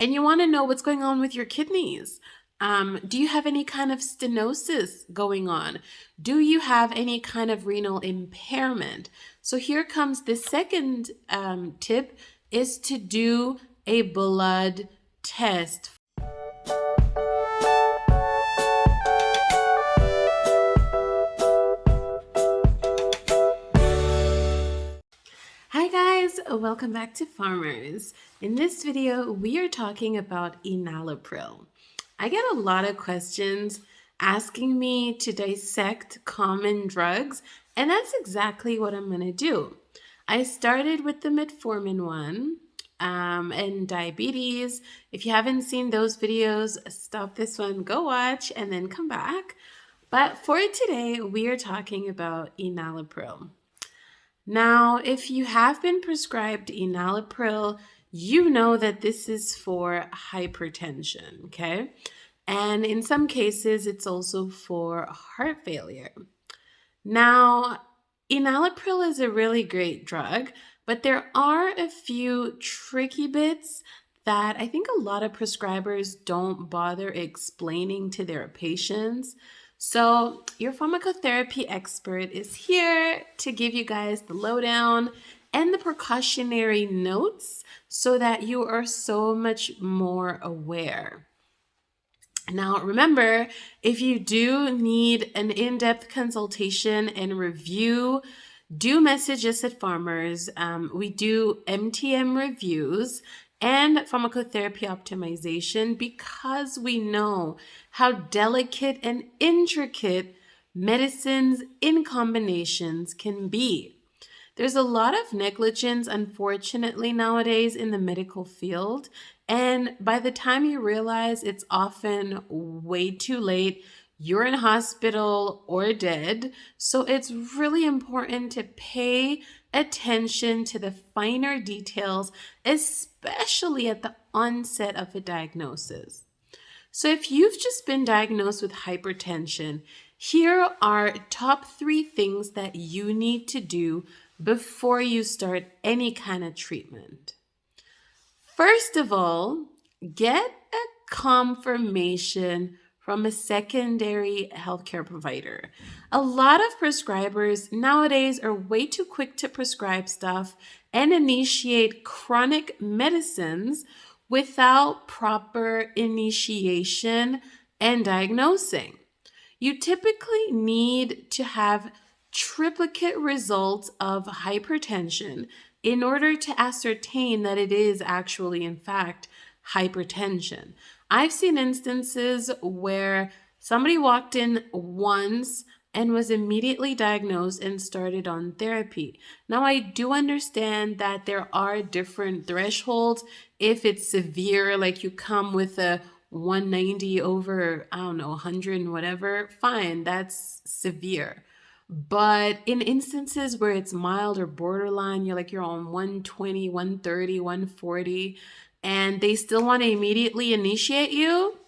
And you want to know what's going on with your kidneys. Do you have any kind of stenosis going on? Do you have any kind of renal impairment? So here comes the second tip, is to do a blood test. Hi guys, welcome back to Farmers. In this video, we are talking about enalapril. I get a lot of questions asking me to dissect common drugs, and that's exactly what I'm going to do. I started with the metformin one and diabetes. If you haven't seen those videos, stop this one, go watch, and then come back. But for today, we are talking about enalapril. Now, if you have been prescribed enalapril, you know that this is for hypertension, okay? And in some cases, it's also for heart failure. Now, enalapril is a really great drug, but there are a few tricky bits that I think a lot of prescribers don't bother explaining to their patients. So your pharmacotherapy expert is here to give you guys the lowdown and the precautionary notes so that you are so much more aware. Now, remember, if you do need an in-depth consultation and review, do message us at Farmers. We do MTM reviews and pharmacotherapy optimization because we know how delicate and intricate medicines in combinations can be. There's a lot of negligence, unfortunately, nowadays in the medical field. And by the time you realize it's often way too late, you're in hospital or dead. So it's really important to pay attention to the finer details, especially at the onset of a diagnosis. So if you've just been diagnosed with hypertension, here are top 3 things that you need to do before you start any kind of treatment. First of all, get a confirmation from a secondary healthcare provider. A lot of prescribers nowadays are way too quick to prescribe stuff and initiate chronic medicines without proper initiation and diagnosing. You typically need to have triplicate results of hypertension in order to ascertain that it is actually, in fact, hypertension. I've seen instances where somebody walked in once and was immediately diagnosed and started on therapy. Now, I do understand that there are different thresholds. If it's severe, like you come with a 190 over, 100 and whatever, fine, that's severe. But in instances where it's mild or borderline, you're on 120, 130, 140, and they still want to immediately initiate you,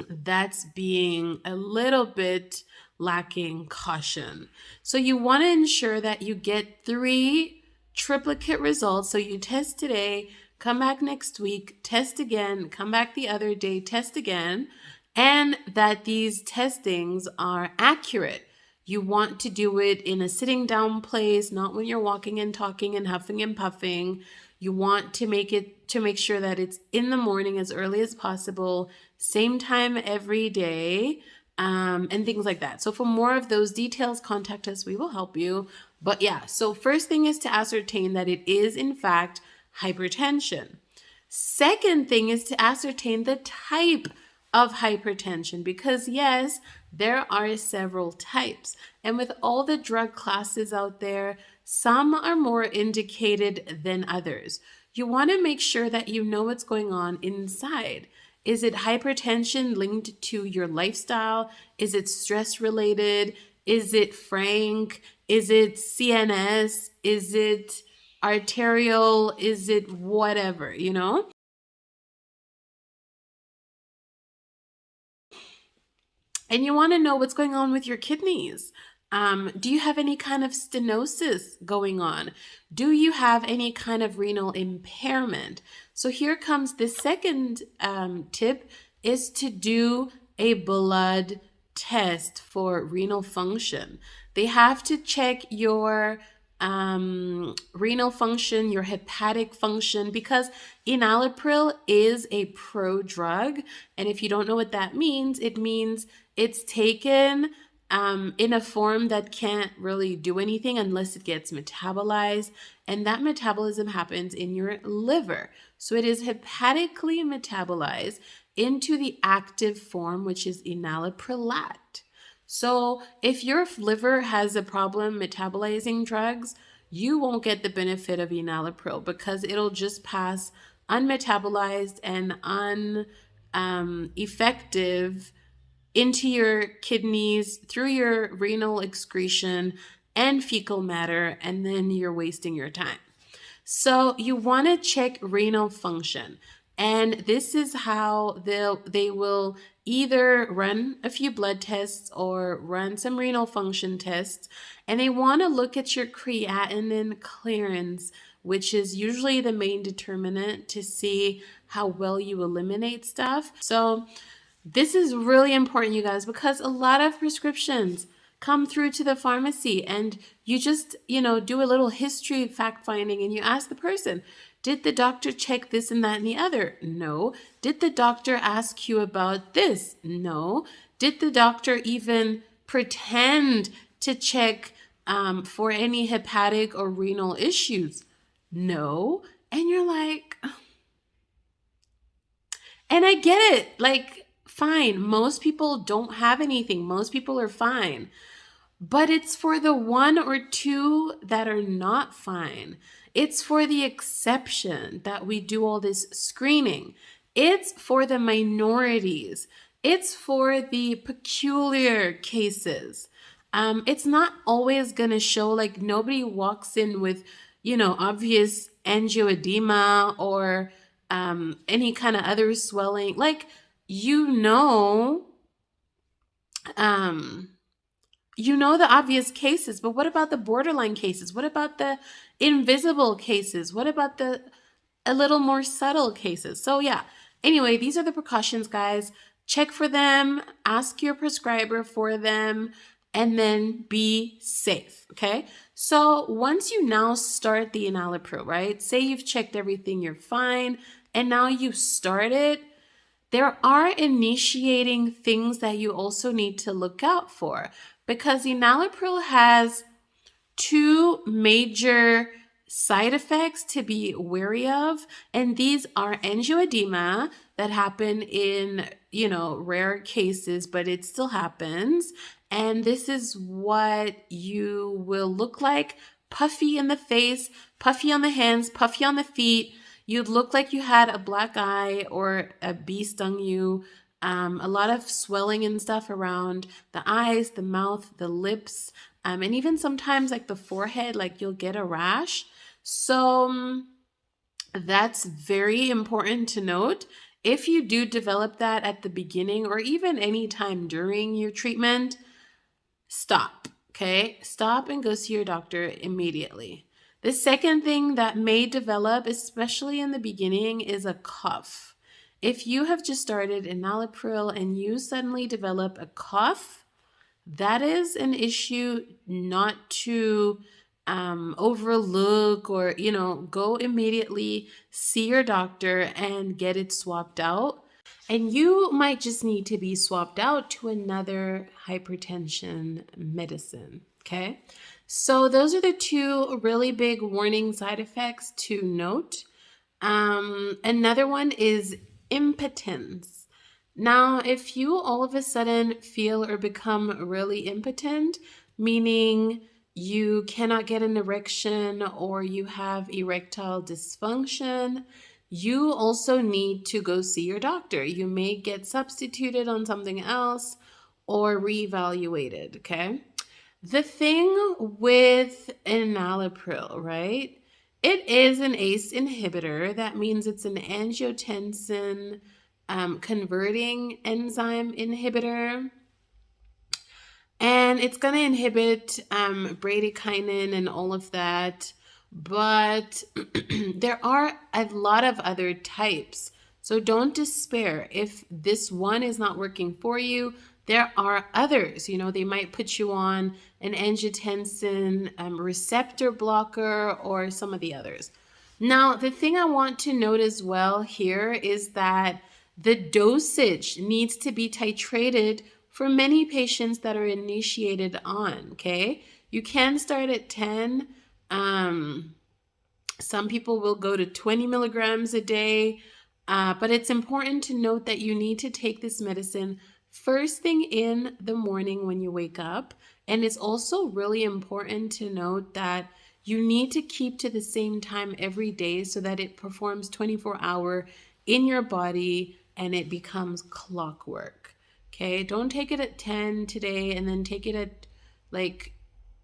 that's being a little bit lacking caution. So you want to ensure that you get 3 triplicate results. So you test today, come back next week, test again, come back the other day, test again, and that these testings are accurate. You want to do it in a sitting down place, not when you're walking and talking and huffing and puffing. You want to make sure that it's in the morning as early as possible, same time every day, and things like that. So for more of those details, contact us. We will help you. But yeah, so first thing is to ascertain that it is in fact hypertension. Second thing is to ascertain the type of hypertension, because yes, there are several types. And with all the drug classes out there, some are more indicated than others. You want to make sure that you know what's going on inside. Is it hypertension linked to your lifestyle? Is it stress related? Is it frank? Is it CNS? Is it arterial? Is it whatever, And you want to know what's going on with your kidneys. Do you have any kind of stenosis going on? Do you have any kind of renal impairment? So here comes the second tip is to do a blood test for renal function. They have to check your renal function, your hepatic function, because enalapril is a prodrug. And if you don't know what that means, it means it's taken in a form that can't really do anything unless it gets metabolized. And that metabolism happens in your liver. So it is hepatically metabolized into the active form, which is enalaprilat. So if your liver has a problem metabolizing drugs, you won't get the benefit of enalapril because it'll just pass unmetabolized and ineffective into your kidneys through your renal excretion and fecal matter, and then you're wasting your time. So you want to check renal function. And this is how they will either run a few blood tests or run some renal function tests. And they want to look at your creatinine clearance, which is usually the main determinant to see how well you eliminate stuff. So this is really important, you guys, because a lot of prescriptions come through to the pharmacy and you just, do a little history fact finding and you ask the person, did the doctor check this and that and the other? No. Did the doctor ask you about this? No. Did the doctor even pretend to check for any hepatic or renal issues? No. And you're like, and I get it. Like, fine. Most people don't have anything. Most people are fine. But it's for the one or two that are not fine. It's for the exception that we do all this screening. It's for the minorities. It's for the peculiar cases. It's not always going to show, like, nobody walks in with, obvious angioedema or any kind of other swelling. Like, um, the obvious cases, but what about the borderline cases? What about the invisible cases? What about the a little more subtle cases? So yeah, anyway, these are the precautions, guys. Check for them, ask your prescriber for them, and then be safe, okay? So once you now start the enalapril, right? Say you've checked everything, you're fine, and now you start it. There are initiating things that you also need to look out for because enalapril has two major side effects to be wary of, and these are angioedema that happen in, rare cases, but it still happens. And this is what you will look like: puffy in the face, puffy on the hands, puffy on the feet. You'd look like you had a black eye or a bee stung you. A lot of swelling and stuff around the eyes, the mouth, the lips, and even sometimes like the forehead, like you'll get a rash. So that's very important to note. If you do develop that at the beginning or even any time during your treatment, stop, okay? Stop and go see your doctor immediately. The second thing that may develop, especially in the beginning, is a cough. If you have just started enalapril and you suddenly develop a cough, that is an issue not to overlook or, go immediately see your doctor and get it swapped out. And you might just need to be swapped out to another hypertension medicine, okay? So those are the two really big warning side effects to note. Another one is impotence. Now, if you all of a sudden feel or become really impotent, meaning you cannot get an erection or you have erectile dysfunction, you also need to go see your doctor. You may get substituted on something else or reevaluated, okay? The thing with enalapril, right? It is an ACE inhibitor. That means it's an angiotensin converting enzyme inhibitor. And it's going to inhibit bradykinin and all of that. but there are a lot of other types. So don't despair. If this one is not working for you, there are others. They might put you on an angiotensin receptor blocker or some of the others. Now, the thing I want to note as well here is that the dosage needs to be titrated for many patients that are initiated on, okay? You can start at 10. Some people will go to 20 milligrams a day, but it's important to note that you need to take this medicine first thing in the morning when you wake up. And it's also really important to note that you need to keep to the same time every day so that it performs 24-hour in your body and it becomes clockwork. Okay, don't take it at 10 today and then take it at like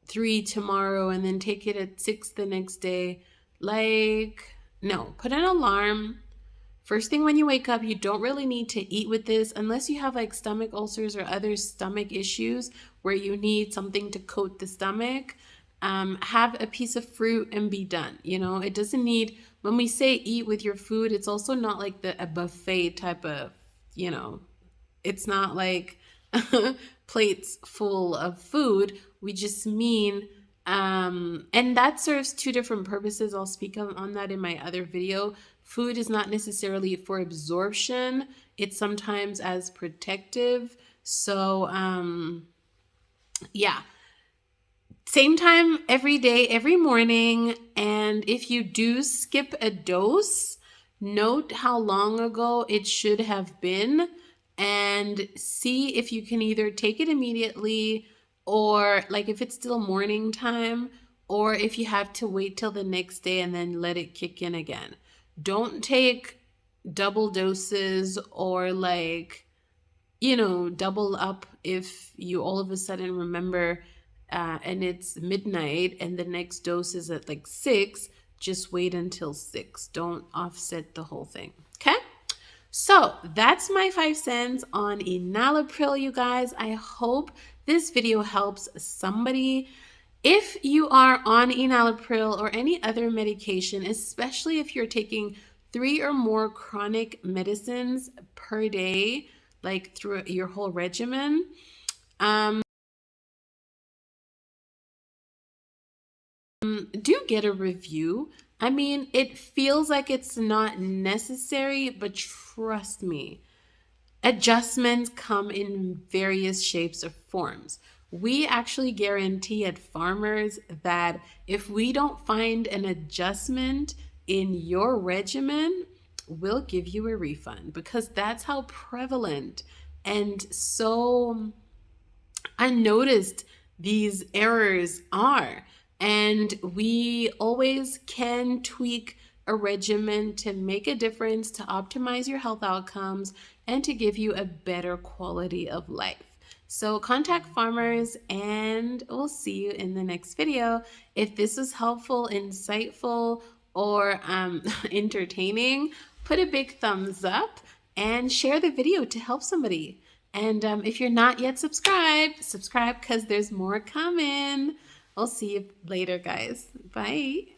3 tomorrow and then take it at 6 the next day. No, put an alarm. First thing when you wake up, you don't really need to eat with this unless you have like stomach ulcers or other stomach issues where you need something to coat the stomach. Have a piece of fruit and be done. It doesn't need, when we say eat with your food, it's also not like a buffet type of, it's not like plates full of food. We just mean, and that serves two different purposes. I'll speak on that in my other video. Food is not necessarily for absorption. It's sometimes as protective. So, yeah. Same time every day, every morning. And if you do skip a dose, note how long ago it should have been and see if you can either take it immediately or like if it's still morning time or if you have to wait till the next day and then let it kick in again. Don't take double doses or double up if you all of a sudden remember and it's midnight and the next dose is at like 6. Just wait until 6. Don't offset the whole thing. Okay? So that's my 5 cents on enalapril, you guys. I hope this video helps somebody. If you are on enalapril or any other medication, especially if you're taking 3 or more chronic medicines per day, like through your whole regimen, do get a review. I mean, it feels like it's not necessary, but trust me, adjustments come in various shapes or forms. We actually guarantee at Farmers that if we don't find an adjustment in your regimen, we'll give you a refund because that's how prevalent and so unnoticed these errors are. And we always can tweak a regimen to make a difference, to optimize your health outcomes, and to give you a better quality of life. So contact Farmers and we'll see you in the next video. If this was helpful, insightful, or entertaining, put a big thumbs up and share the video to help somebody. And if you're not yet subscribed, subscribe because there's more coming. I'll see you later, guys. Bye.